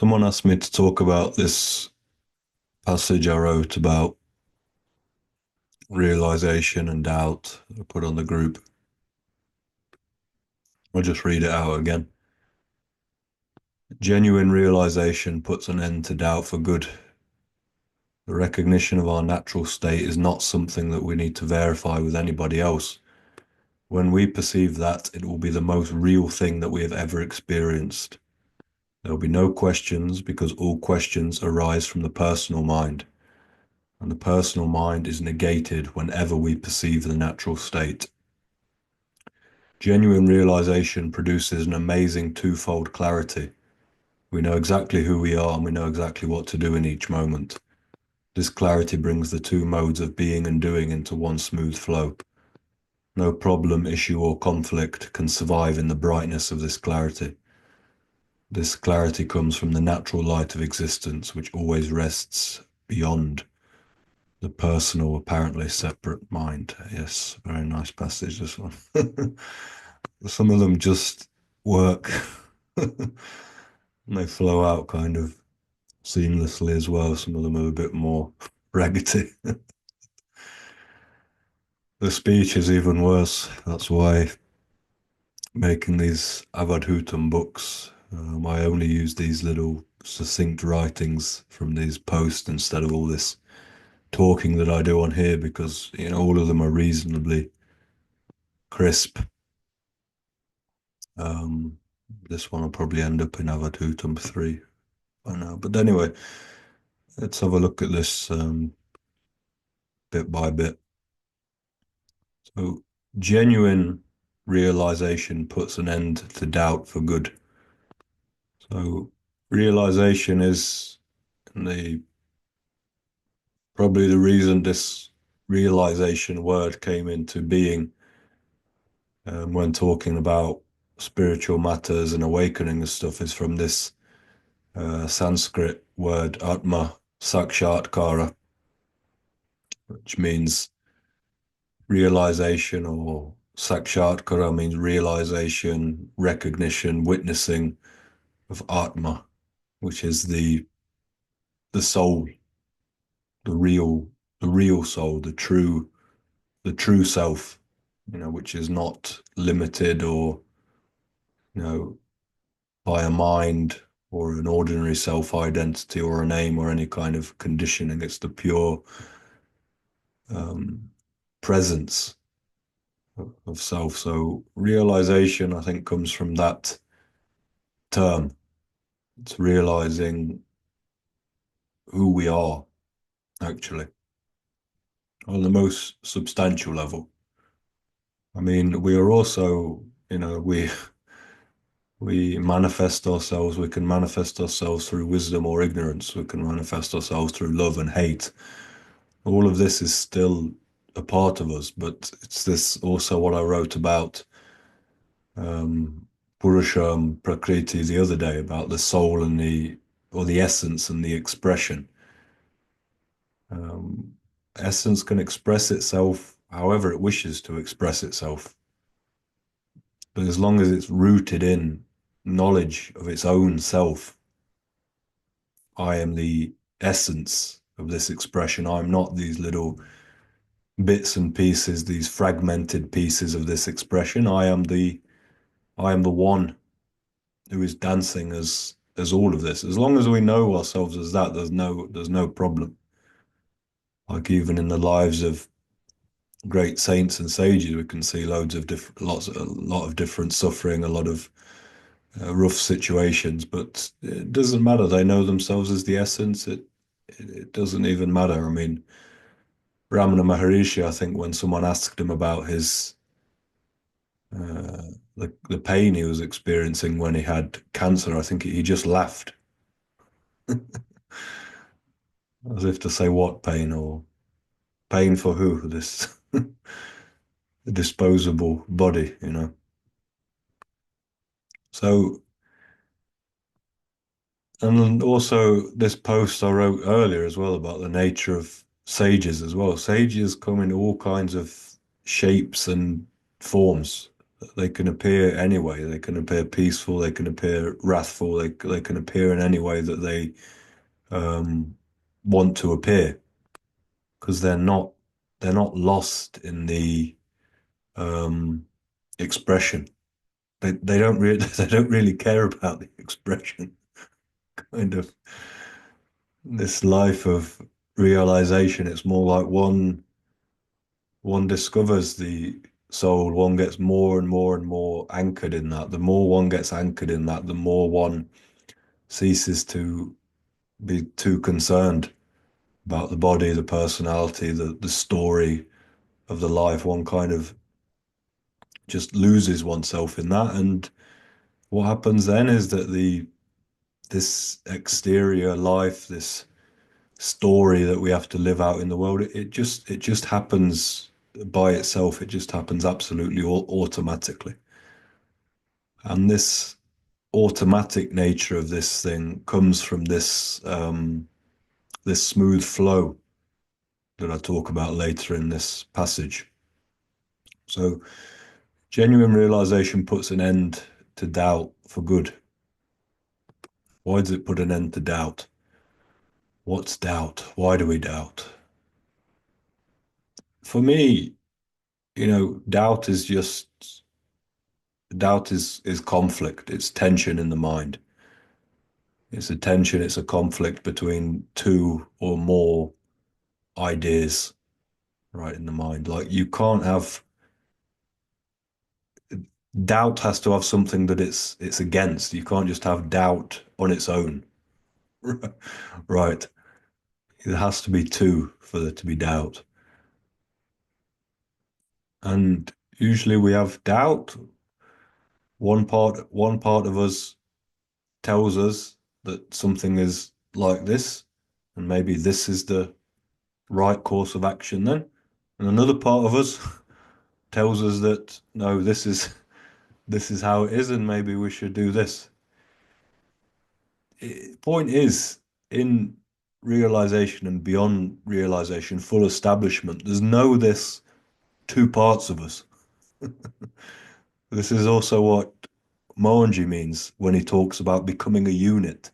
Someone asked me to talk about this passage I wrote about realization and doubt I put on the group. I'll just read it out again. Genuine realization puts an end to doubt for good. The recognition of our natural state is not something that we need to verify with anybody else. When we perceive that, it will be the most real thing that we have ever experienced. There will be no questions because all questions arise from the personal mind, and the personal mind is negated whenever we perceive the natural state. Genuine realization produces an amazing twofold clarity. We know exactly who we are and we know exactly what to do in each moment. This clarity brings the two modes of being and doing into one smooth flow. No problem, issue, or conflict can survive in the brightness of this clarity. This clarity comes from the natural light of existence, which always rests beyond the personal, apparently separate mind. Yes, very nice passage, this one. Some of them just work. They flow out kind of seamlessly as well. Some of them are a bit more raggedy. The speech is even worse. That's why making these Avadhutam books, I only use these little succinct writings from these posts instead of all this talking that I do on here, because all of them are reasonably crisp. Um, this one will probably end up in Avadhutam 3. I know. But anyway, let's have a look at this bit by bit. So, genuine realization puts an end to doubt for good. So, realization is the probably the reason this realization word came into being when talking about spiritual matters and awakening and stuff is from this Sanskrit word Atma Sakshatkara, which means realization, or Sakshatkara means realization, recognition, witnessing of Atma, which is the soul, the real the real soul, the true self, which is not limited or by a mind or an ordinary self-identity or a name or any kind of conditioning. It's the pure um, presence of self. So realization, I think, comes from that term. It's realizing who we are, actually, on the most substantial level. I mean, we are also, we manifest ourselves. We can manifest ourselves through wisdom or ignorance. We can manifest ourselves through love and hate. All of this is still a part of us, but it's this also what I wrote about Purusha and Prakriti the other day, about the soul and the essence and the expression. Um, Essence can express itself however it wishes to express itself, but as long as it's rooted in knowledge of its own self, I am the essence of this expression. I'm not these little bits and pieces, these fragmented pieces of this expression. I am the one who is dancing as all of this. As long as we know ourselves as that, there's no problem. Like even in the lives of great saints and sages, we can see a lot of different suffering, a lot of rough situations, but it doesn't matter. They know themselves as the essence. It doesn't even matter. I mean, Ramana Maharishi, I think, when someone asked him about his uh, the pain he was experiencing when he had cancer, I think he just laughed, as if to say, "What pain?" or "Pain for who?" This disposable body. So, and also this post I wrote earlier as well about the nature of sages as well. Sages come in all kinds of shapes and forms. They can appear anyway. They can appear peaceful. They can appear wrathful. They can appear in any way that they um, want to appear because they're not lost in the um, expression. They don't really they don't really care about the expression. Kind of this life of realization. It's more like one discovers the soul, one gets more and more and more anchored in that. The more one gets anchored in that, the more one ceases to be too concerned about the body, the personality, the story of the life. One kind of just loses oneself in that. And what happens then is that the this exterior life, this story that we have to live out in the world, it just happens by itself. It just happens absolutely automatically. And this automatic nature of this thing comes from this smooth flow that I talk about later in this passage. So genuine realization puts an end to doubt for good. Why does it put an end to doubt? What's doubt? Why do we doubt? For me, doubt is conflict. It's tension in the mind. It's a tension, it's a conflict between two or more ideas right in the mind. Like you can't have doubt has to have something that it's against. You can't just have doubt on its own. Right. It has to be two for there to be doubt. And usually we have doubt. One part of us tells us that something is like this, and maybe this is the right course of action then. And another part of us tells us that no, this is how it is, and maybe we should do this. Point is, in realization and beyond realization, full establishment, there's no this two parts of us. This is also what Mohanji means when he talks about becoming a unit.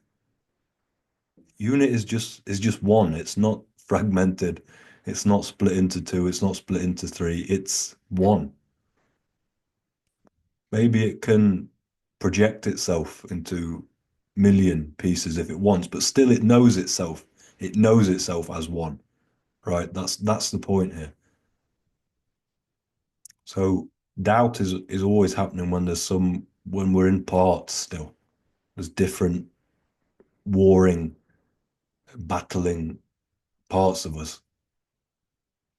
Unit is just one. It's not fragmented. It's not split into two. It's not split into three. It's one. Maybe it can project itself into million pieces if it wants, but still it knows itself. It knows itself as one, right? That's the point here. So doubt is always happening when when we're in parts still. There's different warring, battling parts of us,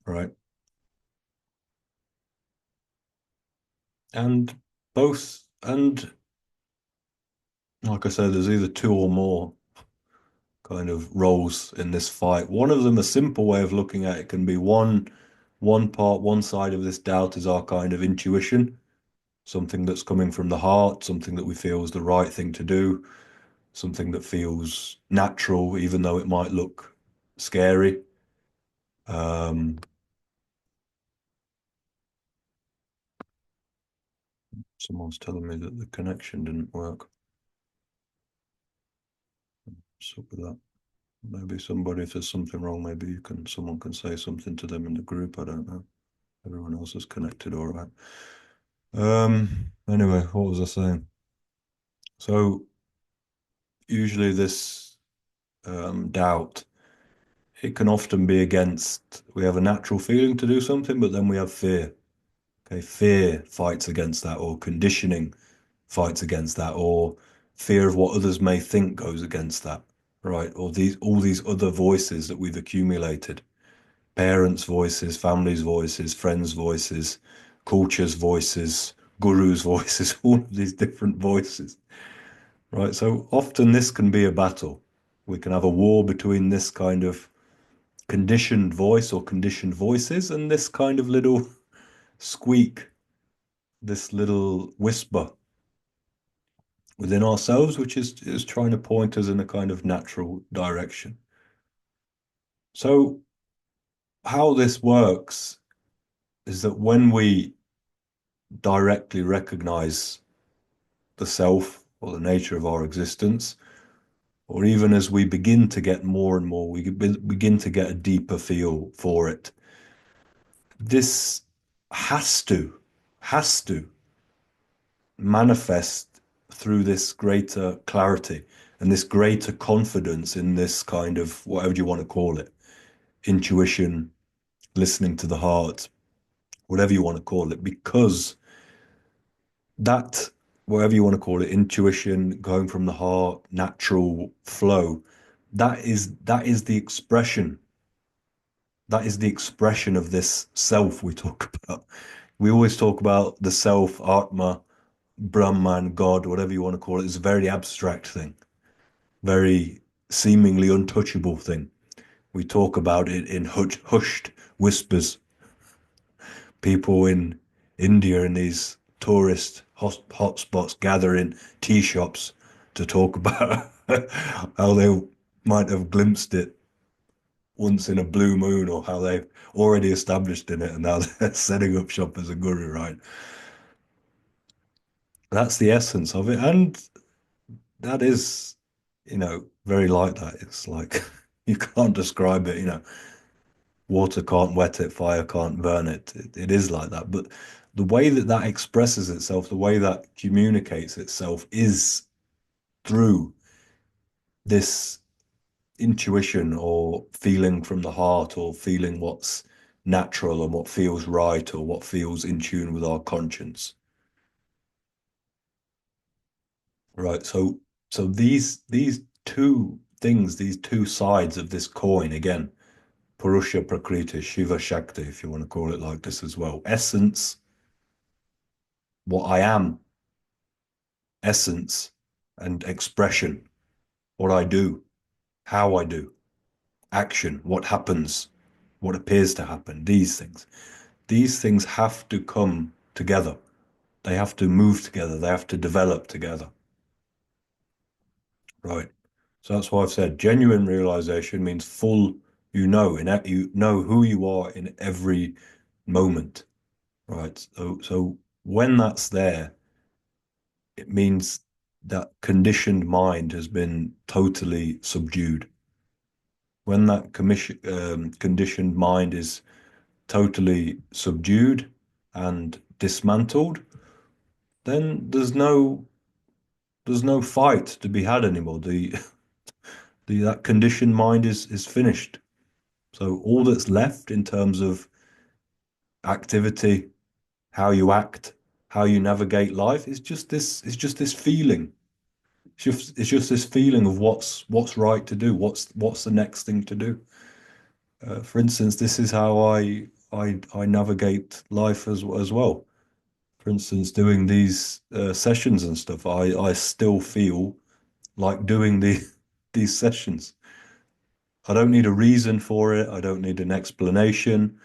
right? And and like I said, there's either two or more kind of roles in this fight. One of them, a simple way of looking at it, can be one side of this doubt is our kind of intuition, something that's coming from the heart, something that we feel is the right thing to do, something that feels natural, even though it might look scary. Um, Someone's telling me that the connection didn't work. What's up with that? Maybe somebody, if there's something wrong, maybe someone can say something to them in the group. I don't know. Everyone else is connected all right. Anyway, what was I saying? So usually this doubt, it can often be against, we have a natural feeling to do something, but then we have fear. Okay, fear fights against that, or conditioning fights against that, or fear of what others may think goes against that, right? Or these all these other voices that we've accumulated. Parents' voices, families' voices, friends' voices, culture's voices, gurus' voices, all of these different voices, right? So often this can be a battle. We can have a war between this kind of conditioned voice or conditioned voices and this kind of little squeak, this little whisper within ourselves, which is trying to point us in a kind of natural direction. So how this works is that when we directly recognize the self or the nature of our existence, or even as we begin to get more and more, we begin to get a deeper feel for it. This has to, has to manifest through this greater clarity and this greater confidence in this kind of, whatever you want to call it, intuition, listening to the heart, whatever you want to call it, because that, whatever you want to call it, intuition, going from the heart, natural flow, that is the expression. That is the expression of this self we talk about. We always talk about the self, Atma, Brahman, God, whatever you want to call it. It's a very abstract thing, very seemingly untouchable thing. We talk about it in hushed whispers. People in India in these tourist hotspots gather in tea shops to talk about how they might have glimpsed it once in a blue moon, or how they've already established in it and now they're setting up shop as a guru, right? That's the essence of it. And that is, very like that. It's like you can't describe it, water can't wet it, fire can't burn it. It is like that. But the way that that expresses itself, the way that communicates itself is through this intuition or feeling from the heart or feeling what's natural and what feels right or what feels in tune with our conscience. Right. So these two things, these two sides of this coin, again, Purusha Prakriti, Shiva Shakti, if you want to call it like this as well. Essence, what I am, essence, and expression, what I do, how I do, action, what happens, what appears to happen, these things. These things have to come together. They have to move together. They have to develop together. Right. So that's why I've said genuine realization means full, you know who you are in every moment. Right. So when that's there, it means that conditioned mind has been totally subdued. When that conditioned mind is totally subdued and dismantled, then there's no fight to be had anymore. The that conditioned mind is finished. So all that's left in terms of activity, how you act, how you navigate life is just this. It's just this feeling. It's just this feeling of what's right to do. What's the next thing to do. For instance, this is how I navigate life as well. For instance, doing these sessions and stuff, I still feel like doing these sessions. I don't need a reason for it. I don't need an explanation.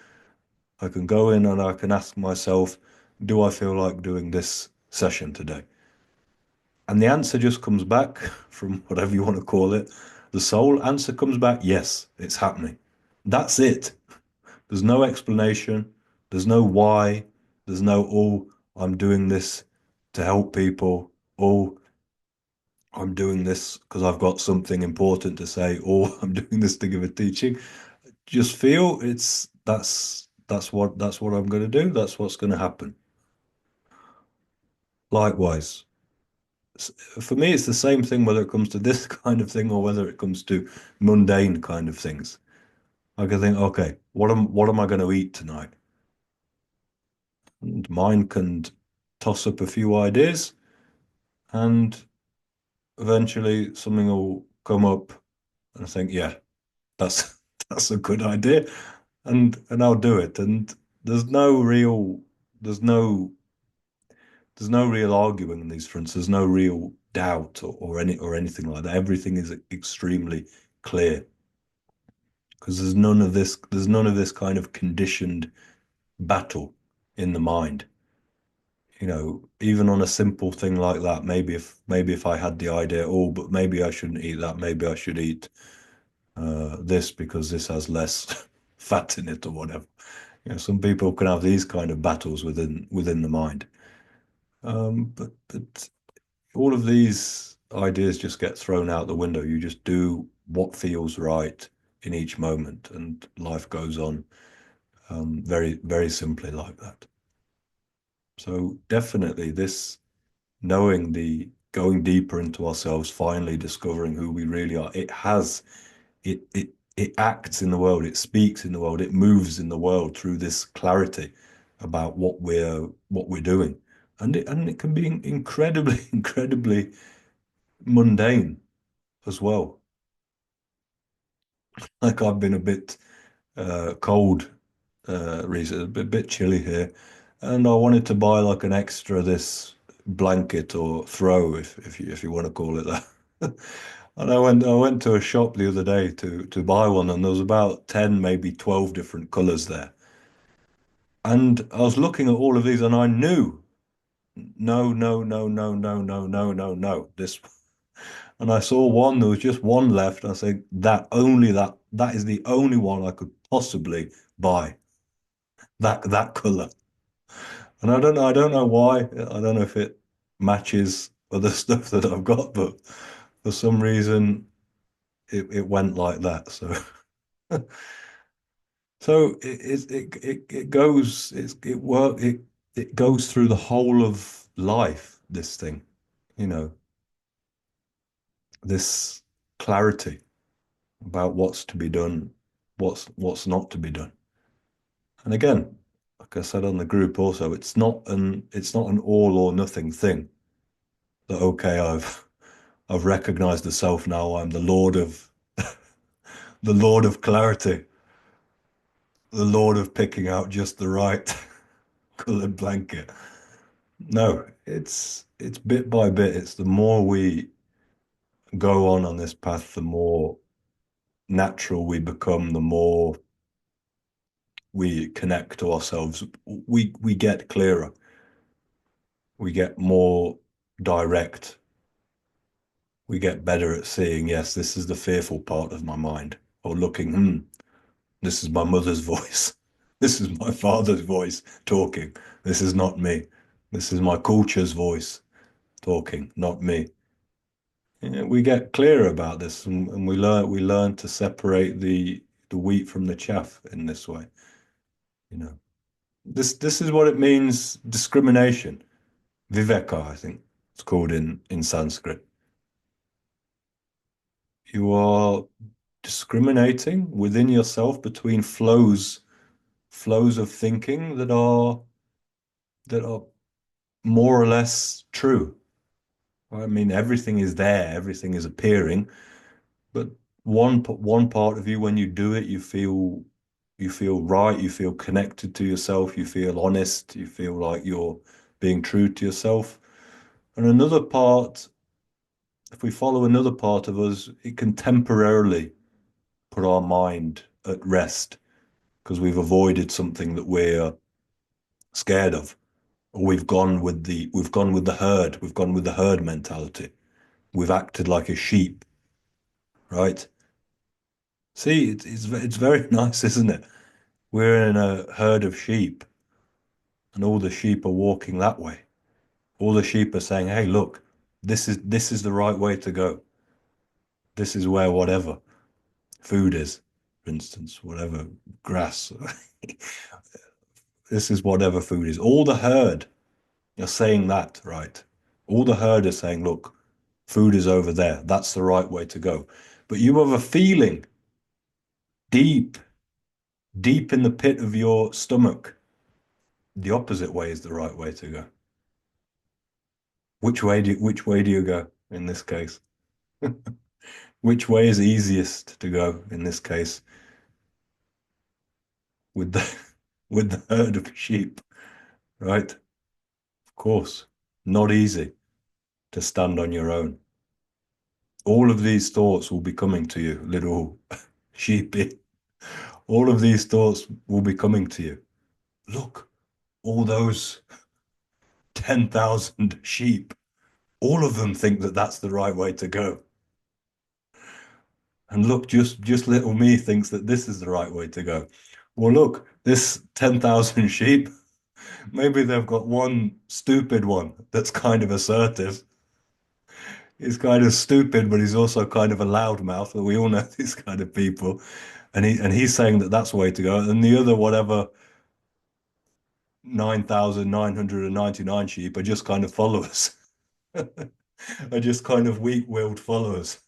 I can go in and I can ask myself, do I feel like doing this session today? And the answer just comes back from whatever you want to call it. The soul answer comes back, yes, it's happening. That's it. There's no explanation. There's no why. There's no, oh, I'm doing this to help people. Oh, I'm doing this because I've got something important to say. Or I'm doing this to give a teaching. Just feel that's what I'm going to do. That's what's going to happen. Likewise, for me, it's the same thing whether it comes to this kind of thing or whether it comes to mundane kind of things. I can think, okay, what am I going to eat tonight? And mine can toss up a few ideas, and eventually something will come up, and I think, yeah, that's that's a good idea, and I'll do it. And there's no real there's no there's no real arguing on these fronts. There's no real doubt or anything like that. Everything is extremely clear because there's none of this kind of conditioned battle in the mind. Even on a simple thing like that, maybe if I had the idea, oh, but maybe I shouldn't eat that, maybe I should eat this because this has less fat in it or whatever. Some people can have these kind of battles within the mind. But all of these ideas just get thrown out the window. You just do what feels right in each moment, and life goes on very, very simply like that. So definitely this knowing the going deeper into ourselves, finally discovering who we really are, it acts in the world, it speaks in the world, it moves in the world through this clarity about what we're doing. And it can be incredibly, incredibly mundane as well. Like I've been a bit cold recently, a bit chilly here, and I wanted to buy like an extra this blanket or throw, if you want to call it that. And I went to a shop the other day to buy one, and there was about 10, maybe 12 different colors there. And I was looking at all of these, and I knew, no, no, no, no, no, no, no, no, no. This, and I saw one. There was just one left. I said, that is the only one I could possibly buy. That color. And I don't know why. I don't know if it matches other stuff that I've got, but for some reason it went like that. So so it goes it goes through the whole of life, this thing, you know, this clarity about what's to be done, what's not to be done. And again, like I said on the group also, it's not an all or nothing thing. That okay, I've recognized the self now. I'm the Lord of clarity, the Lord of picking out just the right colored blanket. No, it's bit by bit. It's the more we go on this path, the more natural we become, the more we connect to ourselves. We get clearer. We get more direct. We get better at seeing, yes, this is the fearful part of my mind, or looking, this is my mother's voice. This is my father's voice talking. This is not me. This is my culture's voice talking, not me. We get clearer about this, and we learn to separate the wheat from the chaff in this way. You know, this is what it means, discrimination. Viveka, I think it's called in Sanskrit. You are discriminating within yourself between flows of thinking that are more or less true. I mean, everything is there, everything is appearing, but one part of you, when you do it, you feel right, you feel connected to yourself, you feel honest, you feel like you're being true to yourself. And another part, if we follow another part of us, it can temporarily put our mind at rest because we've avoided something that we're scared of. Or we've gone with the herd. We've gone with the herd mentality. We've acted like a sheep, right? See, it's very nice, isn't it? We're in a herd of sheep, and all the sheep are walking that way. All the sheep are saying, "Hey, look, this is the right way to go. This is where whatever food is, for instance, whatever grass. This is whatever food is." All the herd are saying that, right? All the herd is saying, "Look, food is over there. That's the right way to go." But you have a feeling deep, deep in the pit of your stomach, the opposite way is the right way to go. Which way do you go in this case? Which way is easiest to go in this case with the with the herd of sheep, right? Of course, not easy to stand on your own. All of these thoughts will be coming to you, little sheepy. All of these thoughts will be coming to you. Look, all those 10,000 sheep, all of them think that that's the right way to go. And look, just little me thinks that this is the right way to go. Well, look, this 10,000 sheep, maybe they've got one stupid one that's kind of assertive. He's kind of stupid, but he's also kind of a loudmouth. We all know these kind of people, and he's saying that that's the way to go. And the other, whatever, 9,999 sheep are just kind of followers, are just kind of weak-willed followers.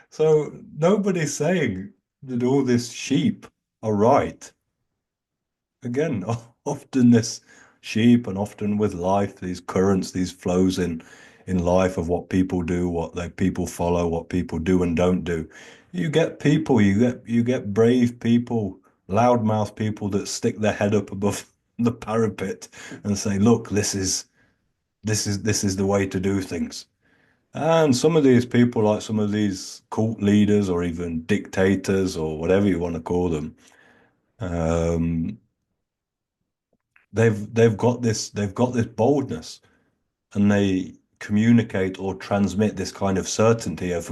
So nobody's saying that all these sheep are right. Again, often this sheep and often with life, these currents, these flows in life of what people do, what they people follow, what people do and don't do. You get people, you get brave people, loudmouth people that stick their head up above the parapet and say, look, this is the way to do things. And some of these people, like some of these cult leaders or even dictators or whatever you want to call them, um, they've got this boldness and they communicate or transmit this kind of certainty of,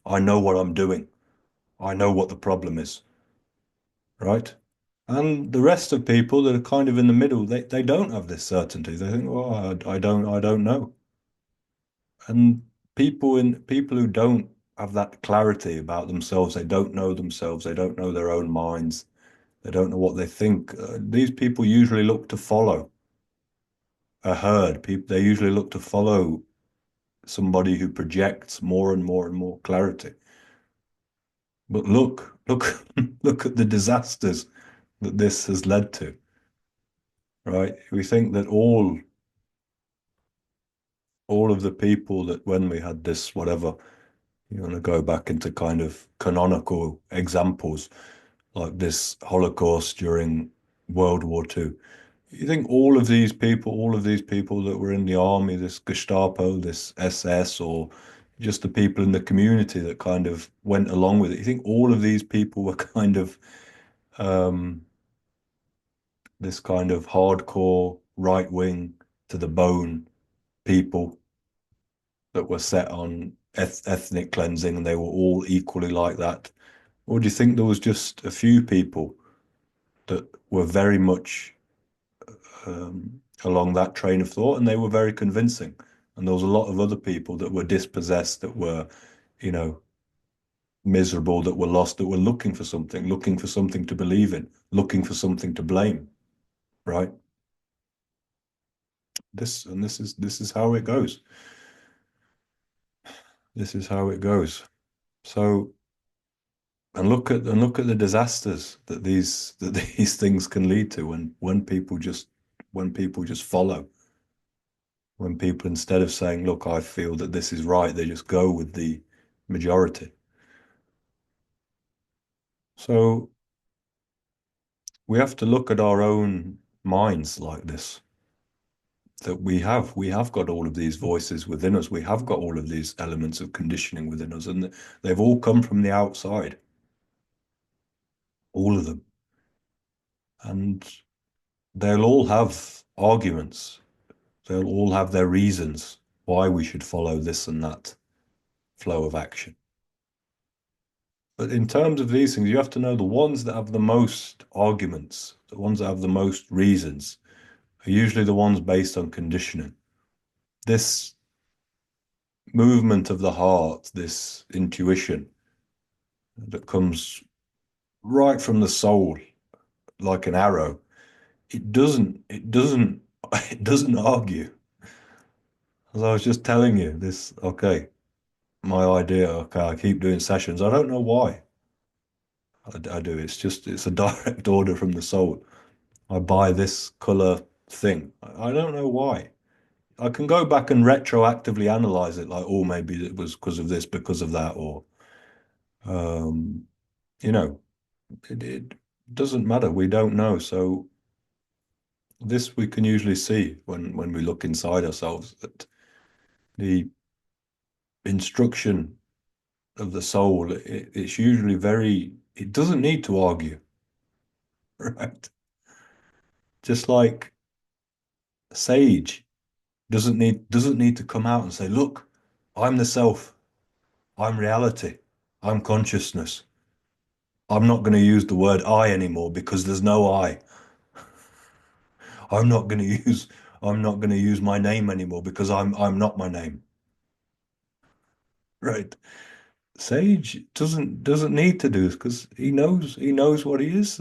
I know what I'm doing. I know what the problem is, right? And the rest of people that are kind of in the middle, they don't have this certainty. They think, well, I don't know. And people who don't have that clarity about themselves, they don't know themselves, they don't know their own minds, they don't know what they think. These people usually look to follow a herd. People they usually look to follow somebody who projects more and more and more clarity. But look, look at the disasters that this has led to, right? We think that all of the people that when we had this, whatever, you want to go back into kind of canonical examples like this Holocaust during World War II. You think all of these people that were in the army, this Gestapo, this SS, or just the people in the community that kind of went along with it, you think all of these people were kind of um, this kind of hardcore right wing to the bone people that were set on ethnic cleansing and they were all equally like that? Or do you think there was just a few people that were very much along that train of thought, and they were very convincing. And there was a lot of other people that were dispossessed, that were, you know, miserable, that were lost, that were looking for something to believe in, looking for something to blame, right? This is how it goes. This is how it goes. So, and look at the disasters that these things can lead to when people just follow. When people, instead of saying, look, I feel that this is right, they just go with the majority. So we have to look at our own minds like this, that we have got all of these voices within us. We have got all of these elements of conditioning within us, and they've all come from the outside, all of them. And they'll all have arguments. They'll all have their reasons why we should follow this and that flow of action. But in terms of these things, you have to know the ones that have the most arguments, the ones that have the most reasons, are usually the ones based on conditioning. This movement of the heart, this intuition that comes right from the soul, like an arrow, it doesn't argue. As I was just telling you, this, okay, my idea, okay, I keep doing sessions. I don't know why I do. It's a direct order from the soul. I buy this color thing. I don't know why. I can go back and retroactively analyze it, like, oh, maybe it was because of this, because of that, or um, you know, it doesn't matter. We don't know. So this we can usually see when we look inside ourselves that the instruction of the soul, it's usually it doesn't need to argue, right? Just like sage doesn't need to come out and say, look, I'm the self, I'm reality, I'm consciousness. I'm not going to use the word I anymore because there's no I. I'm not going to use I'm not going to use my name anymore because I'm not my name. Right. Sage doesn't need to do this because he knows what he is,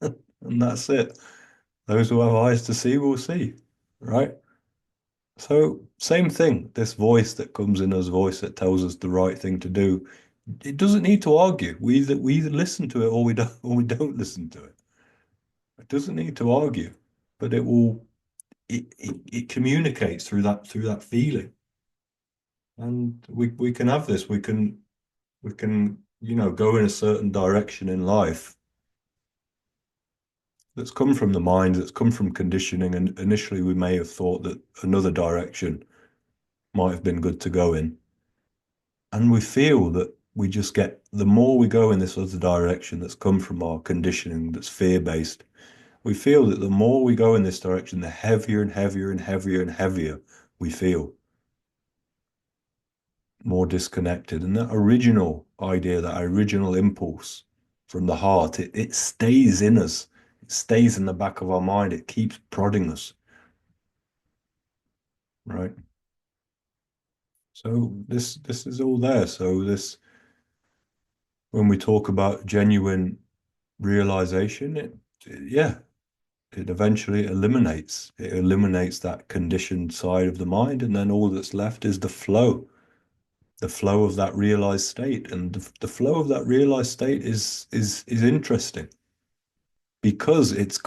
and that's it. Those who have eyes to see will see. Right. So same thing. This voice that comes in us, voice that tells us the right thing to do, it doesn't need to argue. We either listen to it or we don't listen to it. It doesn't need to argue, but it communicates through that feeling. And we can have this. We can go in a certain direction in life that's come from the mind, that's come from conditioning, and initially we may have thought that another direction might have been good to go in. And we feel that we just get, the more we go in this other direction that's come from our conditioning, that's fear-based, we feel that the more we go in this direction, the heavier and heavier and heavier and heavier we feel, more disconnected. And that original idea, that original impulse from the heart, it stays in us. It stays in the back of our mind. It keeps prodding us, right? So this is all there. So this, when we talk about genuine realization, yeah, it eventually eliminates. It eliminates that conditioned side of the mind, and then all that's left is the flow of that realized state. And the flow of that realized state is interesting because it's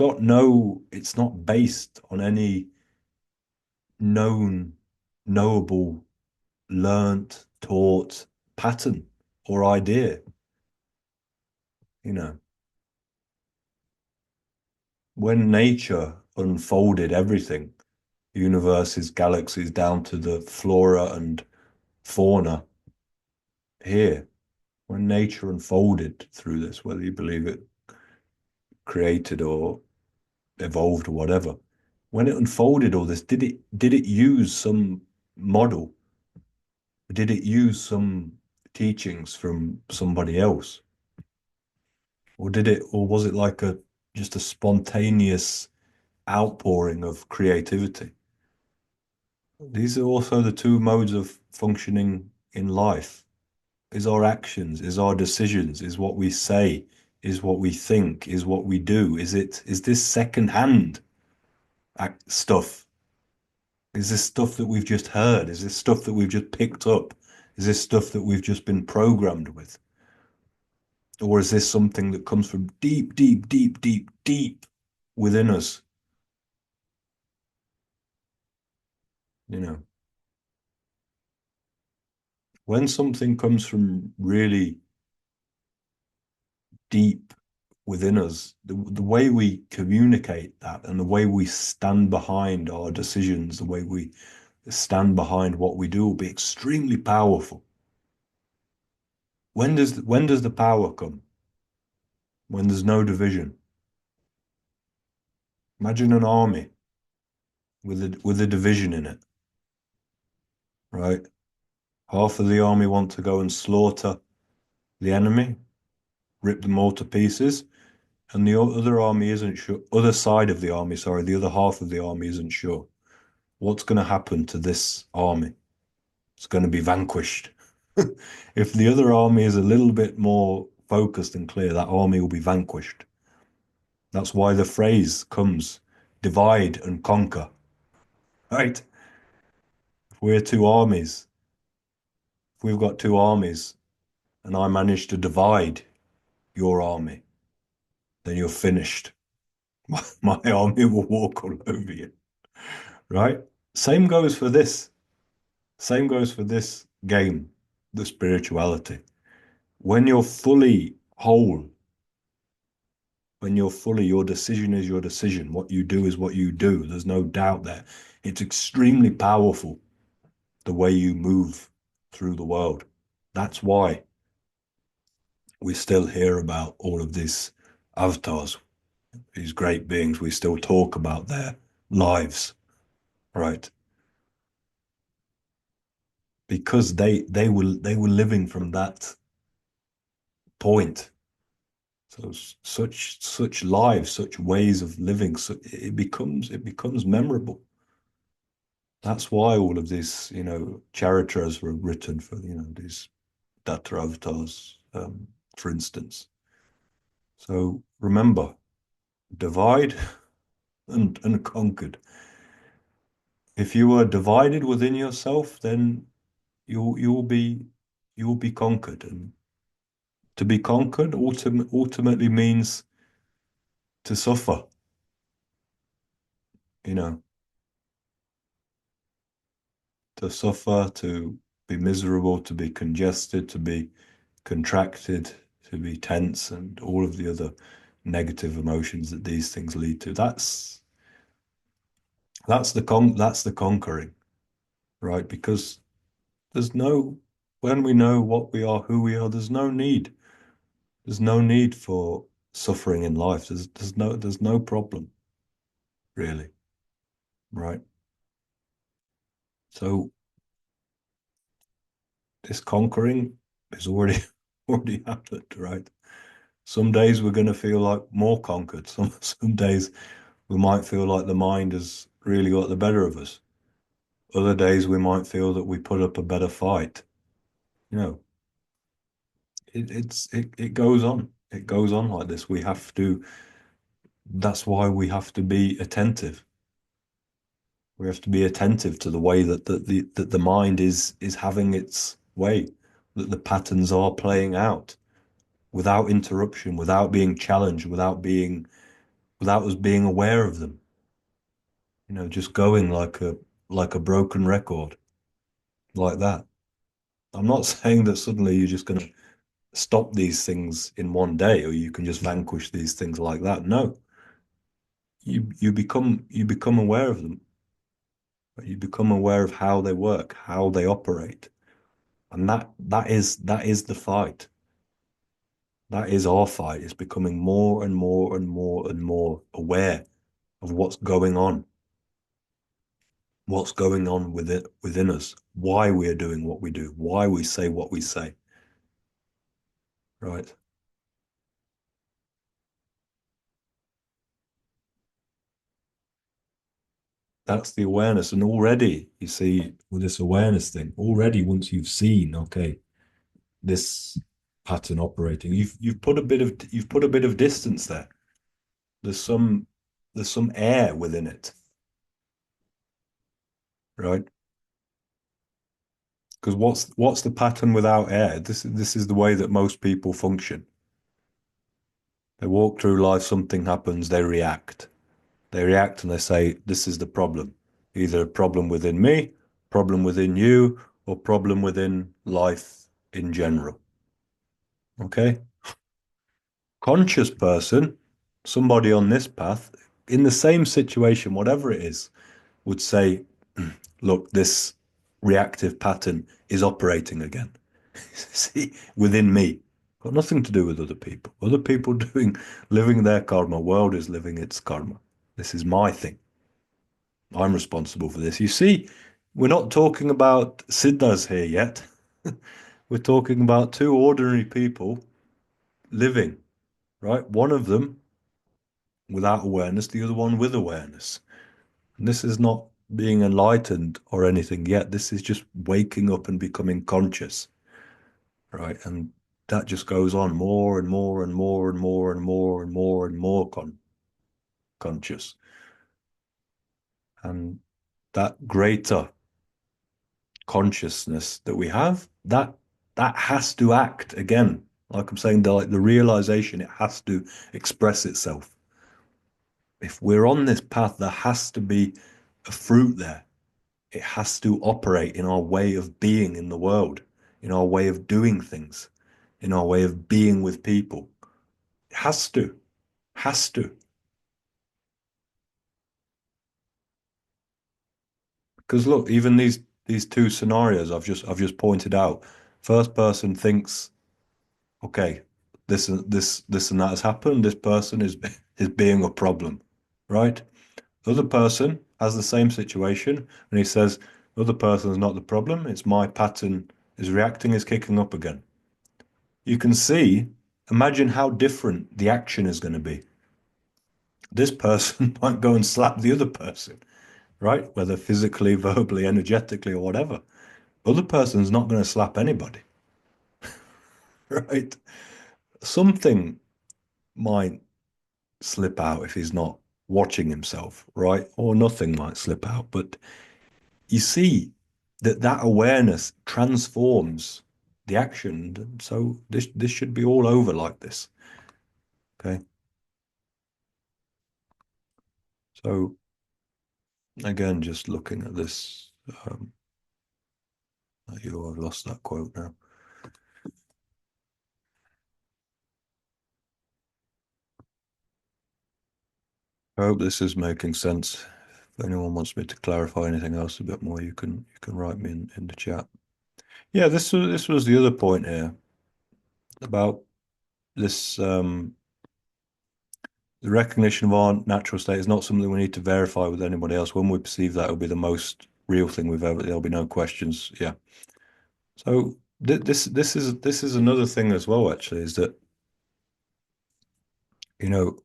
not based on any known, knowable, learnt, taught pattern or idea. You know, when nature unfolded everything, universes, galaxies, down to the flora and fauna here, when nature unfolded through this, whether you believe it created or evolved or whatever, when it unfolded all this, did it use some model? Did it use some teachings from somebody else? Or was it like a just a spontaneous outpouring of creativity? These are also the two modes of functioning in life. Is our actions, is our decisions, is what we say, is what we think, is what we do. Is this second-hand stuff? Is this stuff that we've just heard? Is this stuff that we've just picked up? Is this stuff that we've just been programmed with? Or is this something that comes from deep, deep, deep, deep, deep within us? You know, when something comes from really deep within us, the way we communicate that and the way we stand behind our decisions, the way we stand behind what we do will be extremely powerful. When does the power come? When there's no division. Imagine an army with a division in it, right? Half of the army want to go and slaughter the enemy, rip them all to pieces, and the other army isn't sure. Other side of the army, sorry, the other half of the army isn't sure. What's going to happen to this army? It's going to be vanquished. If the other army is a little bit more focused and clear, that army will be vanquished. That's why the phrase comes, divide and conquer, right? If we're two armies, if we've got two armies and I manage to divide your army, then you're finished. My army will walk all over you, right? Same goes for this. Same goes for this game, the spirituality. When you're fully whole, when you're fully, your decision is your decision. What you do is what you do. There's no doubt there. It's extremely powerful the way you move through the world. That's why we still hear about all of these avatars, these great beings. We still talk about their lives, right? Because they were living from that point. So such lives, such ways of living, so it becomes memorable. That's why all of these, charitras were written for, these data avatars, for instance. So remember, divide and conquered. If you are divided within yourself, then you'll be conquered. And to be conquered ultimately means to suffer, you know, to suffer, to be miserable, to be congested, to be contracted, to be tense, and all of the other negative emotions that these things lead to. That's the conquering, right? Because there's no when we know what we are, who we are, there's no need for suffering in life. There's no problem, really, right? So this conquering is already already happened, right? Some days we're going to feel like more conquered. Some days we might feel like the mind has really got the better of us. Other days we might feel that we put up a better fight. You know, it goes on. It goes on like this. That's why we have to be attentive. We have to be attentive to the way that the mind is having its way, that the patterns are playing out without interruption, without being challenged, without us being aware of them. Just going like a broken record, like that. I'm not saying that suddenly you're just going to stop these things in one day, or you can just vanquish these things like that. No, you become aware of them. You become aware of how they work, how they operate, and that is the fight. That is our fight. Is becoming more and more and more and more aware of what's going on within us, why we are doing what we do, why we say what we say. Right. That's the awareness. And already, you see, with this awareness thing, already once you've seen, okay, this pattern operating, you've put a bit of distance there. There's some there's some air within it, right? Because what's the pattern without air? This is the way that most people function. They walk through life, something happens, they react. They react and they say, this is the problem. Either a problem within me, problem within you, or problem within life in general. Okay? Conscious person, somebody on this path, in the same situation, whatever it is, would say, look, this reactive pattern is operating again. See, within me. Got nothing to do with other people. Other people living their karma. World is living its karma. This is my thing. I'm responsible for this. You see, we're not talking about siddhas here yet. We're talking about two ordinary people living, right? One of them without awareness, the other one with awareness. And this is not being enlightened or anything yet. This is just waking up and becoming conscious, right? And that just goes on more and more and more and more and more and more and more conscious. And that greater consciousness that we have, that has to act again. Like I'm saying, the realization, it has to express itself. If we're on this path, there has to be a fruit there. It has to operate in our way of being in the world, in our way of doing things, in our way of being with people. It has to. Because look, even these two scenarios I've just pointed out. First person thinks, okay, this and that has happened. This person is being a problem, right? The other person has the same situation, and he says, the other person is not the problem. It's my pattern is reacting, is kicking up again. You can see Imagine how different the action is going to be. This person might go and slap the other person, right? Whether physically, verbally, energetically, or whatever. Other person's not going to slap anybody, right? Something might slip out if he's not watching himself, right? Or nothing might slip out. But you see that that awareness transforms the action. And so this should be all over like this. Okay. So again, just looking at this, I've lost that quote now. I hope this is making sense. If anyone wants me to clarify anything else a bit more, you can write me in the chat. Yeah, this was the other point here about this the recognition of our natural state is not something we need to verify with anybody else. When we perceive that, it'll be the most real thing we've ever. There'll be no questions. Yeah. So this is another thing as well. Actually, is that you know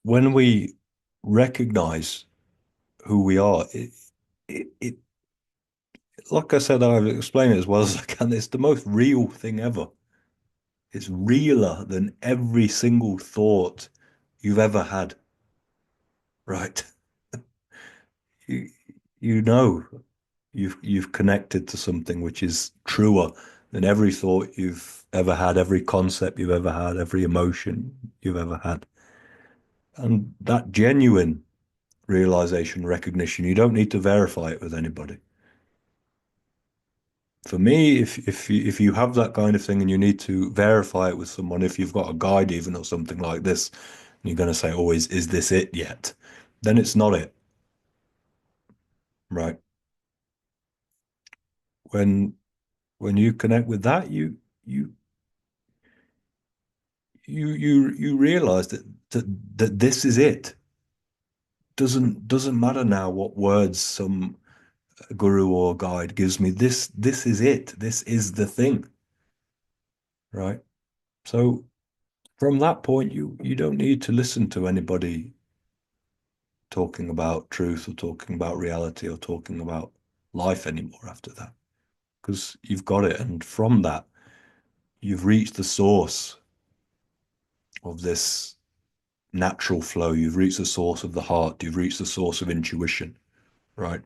when we recognize who we are, it like I said, I've explained it as well as I can. It's the most real thing ever. It's realer than every single thought you've ever had. Right? You you know you've connected to something which is truer than every thought you've ever had, every concept you've ever had, every emotion you've ever had. And that genuine realization, recognition, you don't need to verify it with anybody. For me, if you have that kind of thing and you need to verify it with someone, if you've got a guide even or something like this, and you're going to say, "Oh, is this it yet?" Then it's not it, right? When when you connect with that, you you realize that this is it. Doesn't matter now what words some guru or guide gives me. This is it. This is the thing, right? So from that point, you don't need to listen to anybody talking about truth or talking about reality or talking about life anymore after that, because you've got it, and from that, you've reached the source of this natural flow. You've reached the source of the heart. You've reached the source of intuition, right?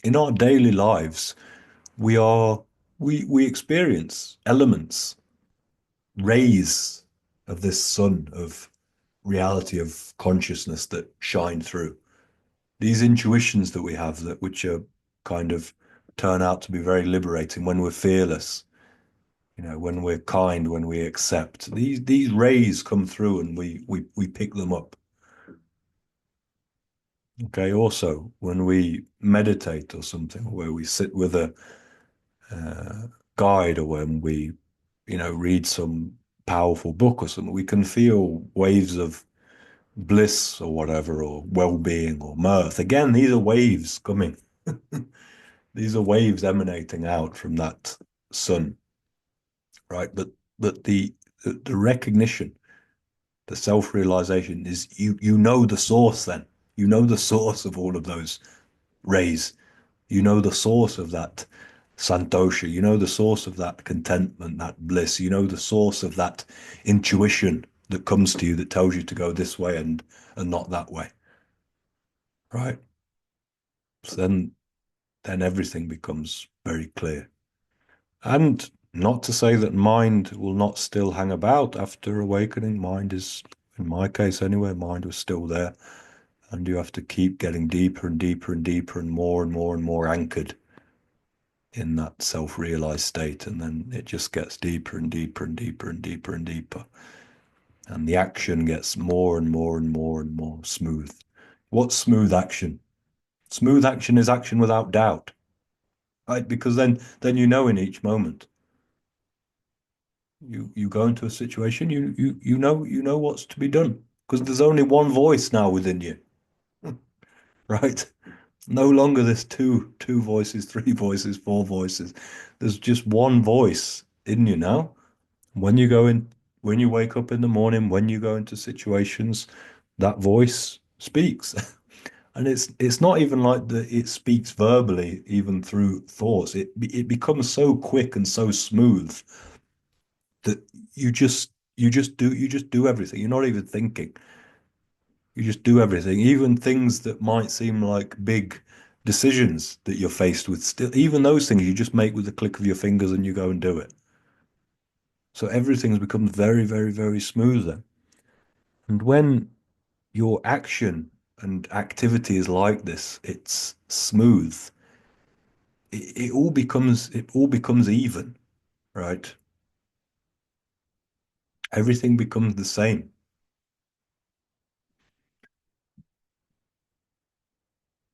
In our daily lives, we are we experience elements, rays of this sun of reality of consciousness that shine through. These intuitions that we have that which are kind of turn out to be very liberating when we're fearless, when we're kind, when we accept. These rays come through and we pick them up. Okay, also when we meditate or something, where we sit with a guide, or when we, read some powerful book or something, we can feel waves of bliss or whatever, or well-being or mirth. Again, these are waves coming. These are waves emanating out from that sun, right? But the recognition, the self-realization is you know the source then. You know the source of all of those rays. You know the source of that santosha. You know the source of that contentment, that bliss. You know the source of that intuition that comes to you that tells you to go this way and not that way, right? So then everything becomes very clear. And not to say that mind will not still hang about after awakening. Mind is, in my case anyway, mind was still there. And you have to keep getting deeper and deeper and deeper and more and more anchored in that self-realized state. And then it just gets deeper and deeper and deeper and deeper and deeper. And the action gets more and more and more and more smooth. What's smooth action? Smooth action is action without doubt, right? Because then in each moment. You go into a situation, you know what's to be done. Because there's only one voice now within you, right? No longer there's two voices, three voices, four voices. There's just one voice in you now. When you go in, when you wake up in the morning, when you go into situations, that voice speaks. And it's not even like that it speaks verbally, even through thoughts. It becomes so quick and so smooth that you just do everything. You're not even thinking. You just do everything, even things that might seem like big decisions that you're faced with. Still, even those things you just make with the click of your fingers and you go and do it. So everything's become very, very, very smooth then. And when your action and activity is like this, it's smooth. It all becomes even, right? Everything becomes the same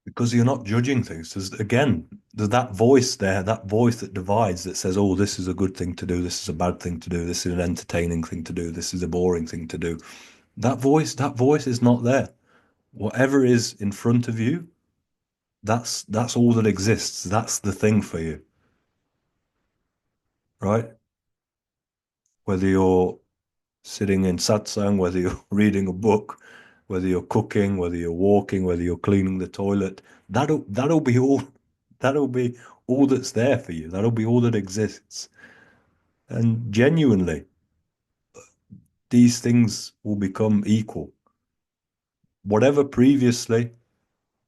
because you're not judging things. There's that voice there, that voice that divides, that says, "Oh, this is a good thing to do. This is a bad thing to do. This is an entertaining thing to do. This is a boring thing to do." That voice is not there. Whatever is in front of you, that's all that exists. That's the thing for you, right? Whether you're sitting in satsang, whether you're reading a book, whether you're cooking, whether you're walking, whether you're cleaning the toilet, that'll be all that'll be all that's there for you. That'll be all that exists. And genuinely, these things will become equal. Whatever previously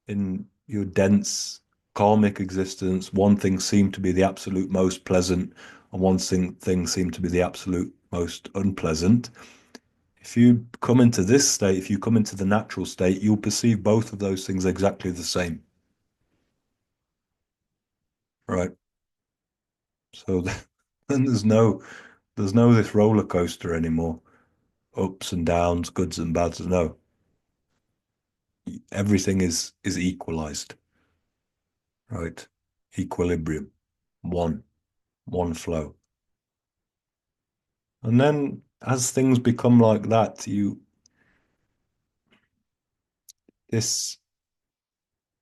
in your dense karmic existence, one thing seemed to be the absolute most pleasant, and one thing seemed to be the absolute most unpleasant. If you come into this state, if you come into the natural state, you'll perceive both of those things exactly the same, right? So then there's no this roller coaster anymore, ups and downs, goods and bads. No, everything is equalized, right? Equilibrium, one, one flow. And then as things become like that, this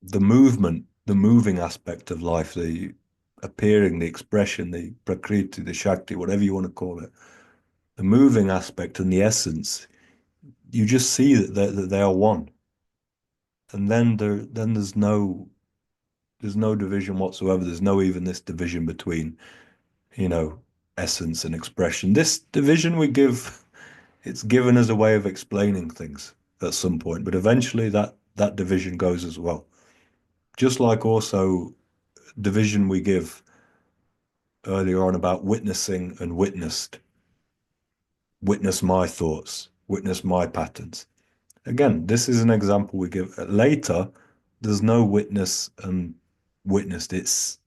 the movement, the moving aspect of life, the appearing, the expression, the prakriti, the shakti, whatever you want to call it, the moving aspect and the essence, you just see that they are one. And then there's no division whatsoever. There's no even this division between, you know, essence and expression. This division we give, it's given as a way of explaining things at some point, but eventually that division goes as well. Just like also division we give earlier on about witnessing and witnessed. Witness my thoughts, witness my patterns. Again, this is an example we give. Later, there's no witness and witnessed. It's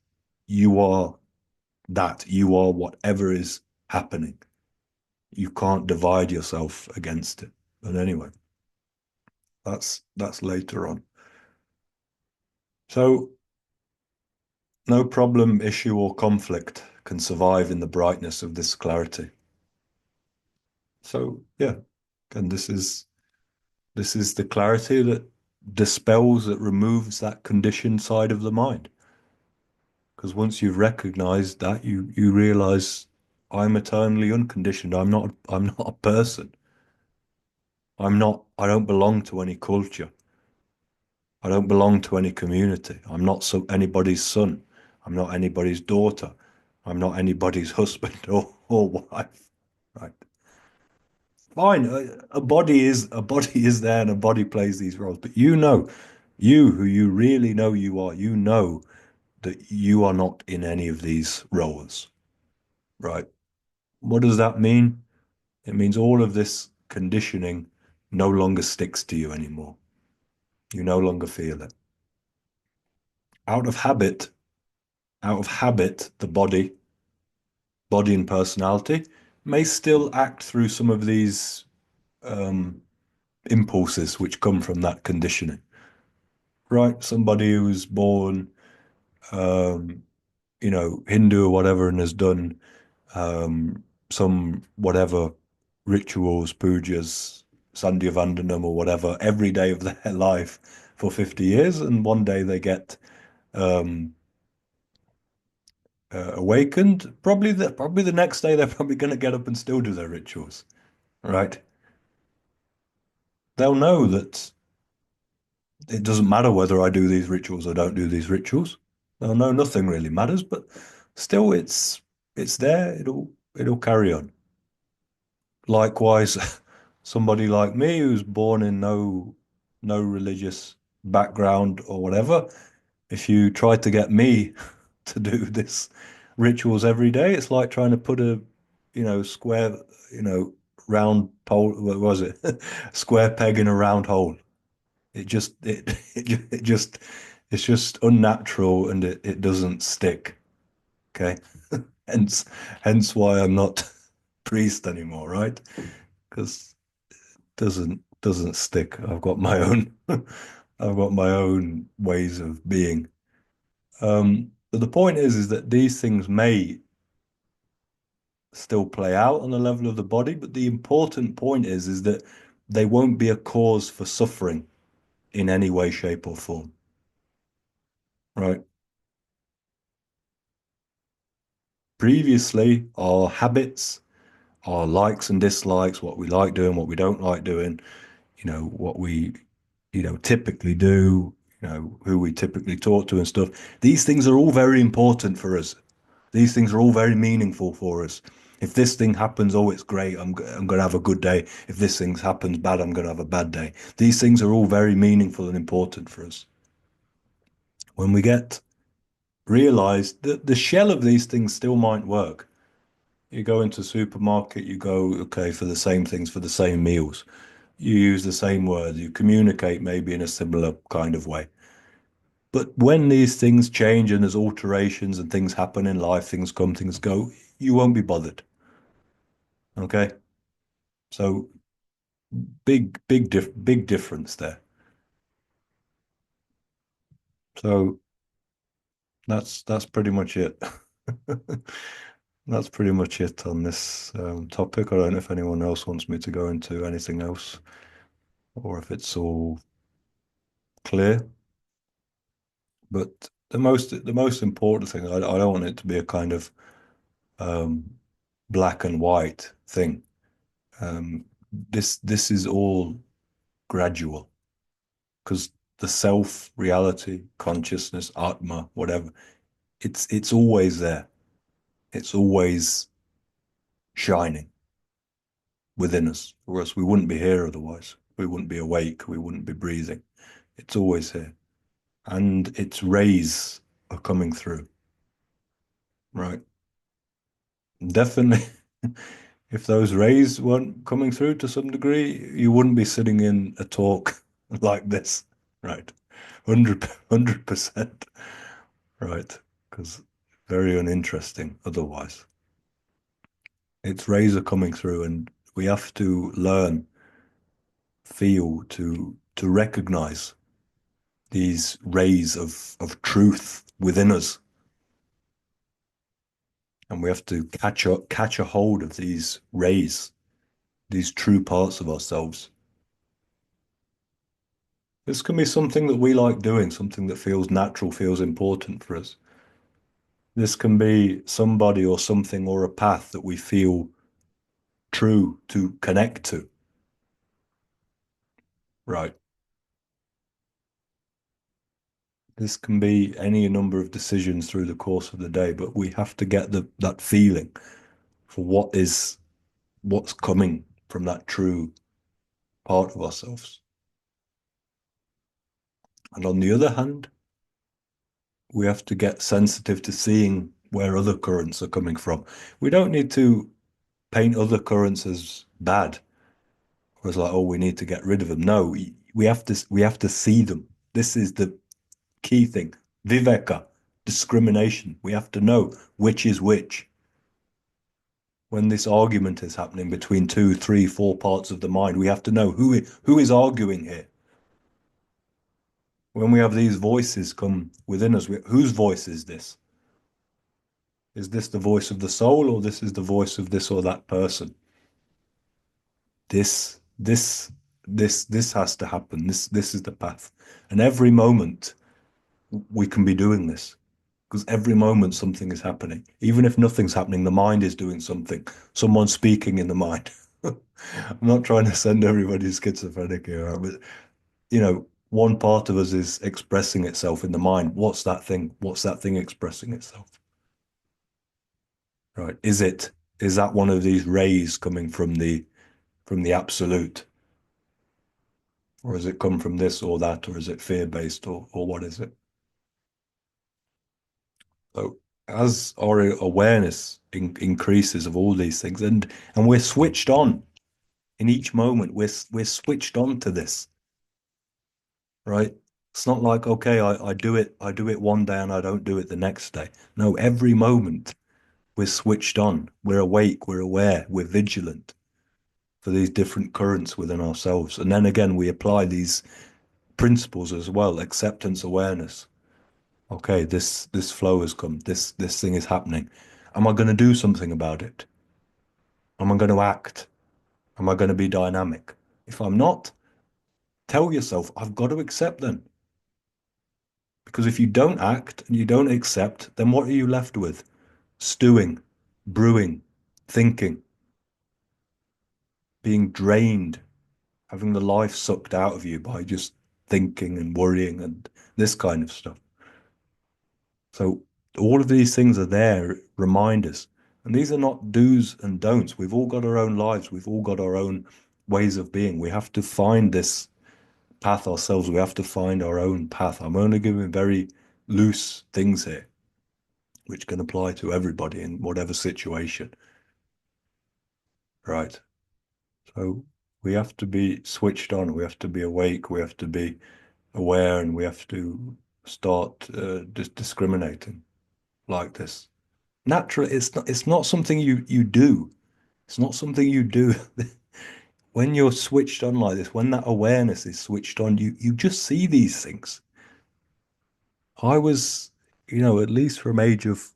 you are that. You are whatever is happening. You can't divide yourself against it. But anyway, that's later on. So no problem, issue, or conflict can survive in the brightness of this clarity. So yeah, and this is the clarity that dispels, that removes that conditioned side of the mind. Because once you've recognized that, you realize I'm eternally unconditioned. I'm not a person. I don't belong to any culture. I don't belong to any community. I'm not anybody's son. I'm not anybody's daughter. I'm not anybody's husband or wife. Right. Fine. A body is there and a body plays these roles. But you who you really know you are, you know that you are not in any of these roles. Right. What does that mean? It means all of this conditioning no longer sticks to you anymore. You no longer feel it. Out of habit, the body and personality may still act through some of these um, impulses which come from that conditioning. Right? Somebody who's born, um, Hindu or whatever, and has done some whatever rituals, pujas, Sandhya Vandanam or whatever every day of their life for 50 years, and one day they get um, awakened, probably the next day they're probably going to get up and still do their rituals, right? They'll know that it doesn't matter whether I do these rituals or don't do these rituals. They'll know nothing really matters, but still it's there. It'll carry on. Likewise, somebody like me who's born in no religious background or whatever, if you try to get me to do this rituals every day, it's like trying to put a, square, round pole, what was it? Square peg in a round hole. It just it just it's just unnatural and it doesn't stick. Okay. Hence hence why I'm not priest anymore, right? Because doesn't stick. I've got my own ways of being. But the point is that these things may still play out on the level of the body, but the important point is that they won't be a cause for suffering in any way, shape, or form. Right. Previously, our habits, our likes and dislikes, what we like doing, what we don't like doing, what we, typically do, who we typically talk to and stuff. These things are all very important for us. These things are all very meaningful for us. If this thing happens, oh, it's great. I'm going to have a good day. If this thing happens bad, I'm going to have a bad day. These things are all very meaningful and important for us. When we get realized that the shell of these things still might work. You go into a supermarket, you go, okay, for the same things, for the same meals. You use the same words, you communicate maybe in a similar kind of way. But when these things change and there's alterations and things happen in life, things come, things go, you won't be bothered. Okay? So big difference there. So that's pretty much it. That's pretty much it on this topic. I don't know if anyone else wants me to go into anything else or if it's all clear. But the most important thing, I don't want it to be a kind of um, black and white thing. Um, this is all gradual because the self, reality, consciousness, atma, whatever, it's always there. It's always shining within us, or else we wouldn't be here otherwise. We wouldn't be awake, we wouldn't be breathing. It's always here. And its rays are coming through, right? Definitely, if those rays weren't coming through to some degree, you wouldn't be sitting in a talk like this, right? 100%, right? Because very uninteresting otherwise. Its rays are coming through, and we have to learn, feel, to recognize these rays of truth within us, and we have to catch a hold of these rays, these true parts of ourselves. This can be something that we like doing, something that feels natural, feels important for us. This can be somebody or something or a path that we feel true to connect to. Right. This can be any number of decisions through the course of the day, but we have to get that feeling for what's coming from that true part of ourselves. And on the other hand, we have to get sensitive to seeing where other currents are coming from. We don't need to paint other currents as bad or as like, oh, we need to get rid of them. No, we have to see them. This is the key thing. Viveka, discrimination. We have to know which is which. When this argument is happening between two, three, four parts of the mind, we have to know who is arguing here. When we have these voices come within us, whose voice is this? Is this the voice of the soul, or this is the voice of this or that person? This, this, this has to happen. This is the path. And every moment we can be doing this. because every moment something is happening. Even if nothing's happening, the mind is doing something. Someone's speaking in the mind. I'm not trying to send everybody schizophrenic here, right? But one part of us is expressing itself in the mind. What's that thing? What's that thing expressing itself? Right? Is that one of these rays coming from the absolute? Or has it come from this or that, or is it fear-based, or what is it? So as our awareness increases of all these things, and we're switched on in each moment, we're switched on to this, right? It's not like, okay, I do it one day and I don't do it the next day. No, every moment we're switched on, we're awake, we're aware, we're vigilant for these different currents within ourselves. And then again, we apply these principles as well, acceptance, awareness. Okay, this flow has come, this thing is happening. Am I going to do something about it? Am I going to act? Am I going to be dynamic? If I'm not, tell yourself, I've got to accept them. Because if you don't act and you don't accept, then what are you left with? Stewing, brewing, thinking, being drained, having the life sucked out of you by just thinking and worrying and this kind of stuff. So all of these things are there, reminders. And these are not do's and don'ts. We've all got our own lives. We've all got our own ways of being. We have to find this path ourselves. We have to find our own path. I'm only giving very loose things here, which can apply to everybody in whatever situation. Right. So we have to be switched on. We have to be awake. We have to be aware, and we have to start discriminating like this. Naturally, it's not something you do. It's not something you do. When you're switched on like this, when that awareness is switched on, you just see these things. I was, at least from age of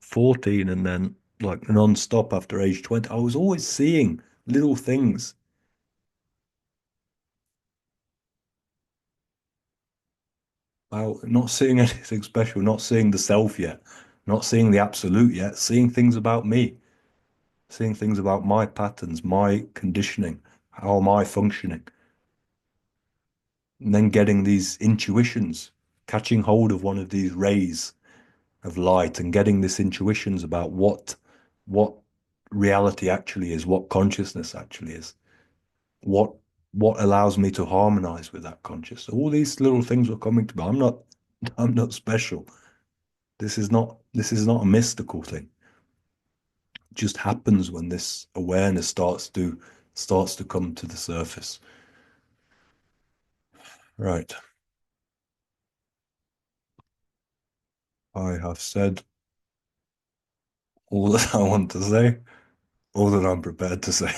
14 and then like non-stop after age 20, I was always seeing little things. Well, not seeing anything special, not seeing the self yet, not seeing the absolute yet, seeing things about me, seeing things about my patterns, my conditioning, how am I functioning? And then getting these intuitions, catching hold of one of these rays of light and getting this intuitions about what reality actually is, what consciousness actually is, what what allows me to harmonize with that consciousness. All these little things were coming to me. I'm not special. This is not a mystical thing. It just happens when this awareness starts to come to the surface. Right. I have said all that I want to say, all that I'm prepared to say.